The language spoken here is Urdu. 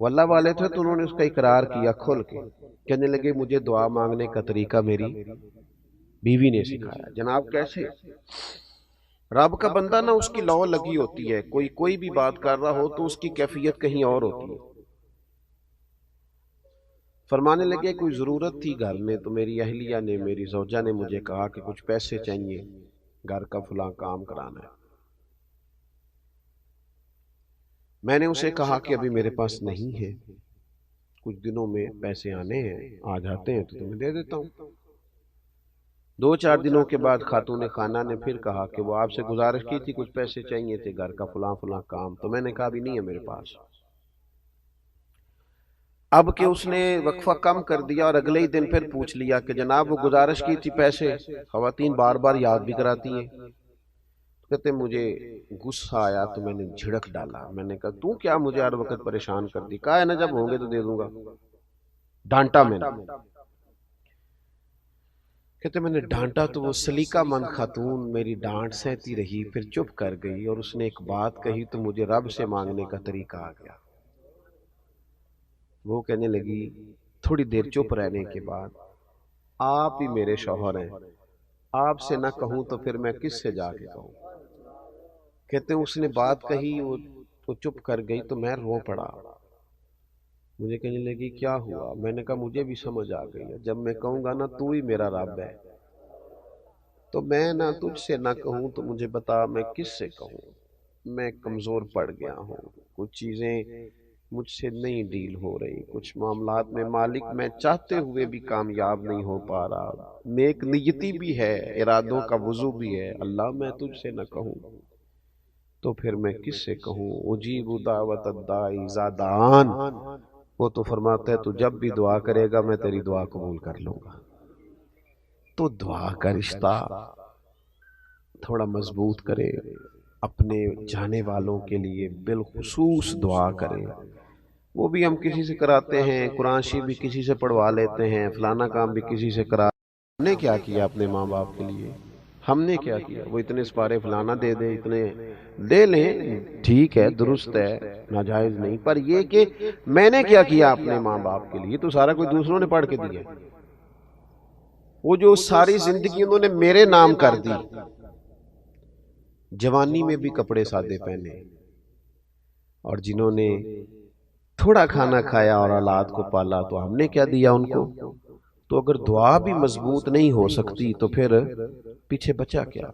وہ اللہ والے تھے تو انہوں نے اس کا اقرار کیا کھل کے، کہنے لگے مجھے دعا مانگنے کا طریقہ میری بیوی نے سکھایا۔ جناب کیسے؟ رب کا بندہ نا، اس کی لو لگی ہوتی ہے، کوئی بھی بات کر رہا ہو تو اس کی کیفیت کہیں اور ہوتی ہے۔ فرمانے لگے کوئی ضرورت تھی گھر میں تو میری اہلیہ نے، میری زوجہ نے مجھے کہا کہ کچھ پیسے چاہیے، گھر کا فلاں کام کرانا ہے۔ میں نے اسے کہا کہ ابھی میرے پاس نہیں ہے، کچھ دنوں میں پیسے آنے ہیں، آ جاتے ہیں تو تمہیں دے دیتا ہوں۔ 2-4 دنوں کے بعد خاتون خانہ نے پھر کہا کہ وہ آپ سے گزارش کی تھی، کچھ پیسے چاہیے تھے، گھر کا فلاں فلاں کام، تو میں نے کہا بھی نہیں ہے میرے پاس۔ اب کہ اس نے وقفہ کم کر دیا اور اگلے ہی دن پھر پوچھ لیا کہ جناب وہ گزارش کی تھی پیسے، خواتین بار بار یاد بھی کراتی ہیں۔ کہتے مجھے غصہ آیا تو میں نے جھڑک ڈالا، میں نے کہا تو کیا مجھے ہر وقت پریشان کر دی، کہا ہے نا جب ہوں گے تو دے دوں گا، ڈانٹا میں نے۔ کہتے میں نے ڈانٹا تو وہ سلیقہ مند خاتون میری ڈانٹ سہتی رہی، پھر چپ کر گئی اور اس نے ایک بات کہی تو مجھے رب سے مانگنے کا طریقہ آ گیا۔ وہ کہنے لگی تھوڑی دیر چپ رہنے کے بعد، آپ ہی میرے شوہر ہیں، آپ سے نہ کہوں تو پھر میں کس سے جا کے کہوں۔ کہتے ہیں اس نے بات کہی، وہ چپ کر گئی تو میں رو پڑا۔ مجھے کہنے لگی کیا ہوا؟ میں نے کہا مجھے بھی سمجھ آ گئی ہے، جب میں کہوں گا نا تو ہی میرا رب ہے تو میں نہ تجھ سے نہ کہوں تو مجھے بتا میں کس سے کہوں۔ میں کمزور پڑ گیا ہوں، کچھ چیزیں مجھ سے نہیں ڈیل ہو رہی، کچھ معاملات میں مالک میں چاہتے ہوئے بھی کامیاب نہیں ہو پا رہا، نیک نیتی بھی ہے، ارادوں کا وضو بھی ہے، اللہ میں تجھ سے نہ کہوں تو پھر میں کس سے کہوں۔ اجیب دعوت الداعی اذا دعان، وہ تو فرماتا ہے تو جب بھی دعا کرے گا میں تیری دعا قبول کر لوں گا۔ تو دعا کا رشتہ تھوڑا مضبوط کرے، اپنے جانے والوں کے لیے بالخصوص دعا کرے۔ وہ بھی ہم کسی سے کراتے ہیں، قرآن شریف بھی کسی سے پڑھوا لیتے ہیں، فلانا کام بھی کسی سے کرا۔ ہم نے کیا کیا اپنے ماں باپ کے لیے؟ ہم نے کیا کیا؟ وہ اتنے سپارے فلانا دے دیں، اتنے دے لیں، ٹھیک ہے، درست ہے، ناجائز نہیں، پر یہ کہ میں نے کیا کیا اپنے ماں باپ کے لیے تو سارا کوئی دوسروں نے پڑھ کے دیا۔ وہ جو ساری زندگی انہوں نے میرے نام کر دی، جوانی میں بھی کپڑے سادے پہنے، اور جنہوں نے تھوڑا کھانا کھایا اور اولاد کو پالا تو ہم نے کیا دیا ان کو۔ تو اگر دعا بھی مضبوط نہیں ہو سکتی تو پھر پیچھے بچا کیا؟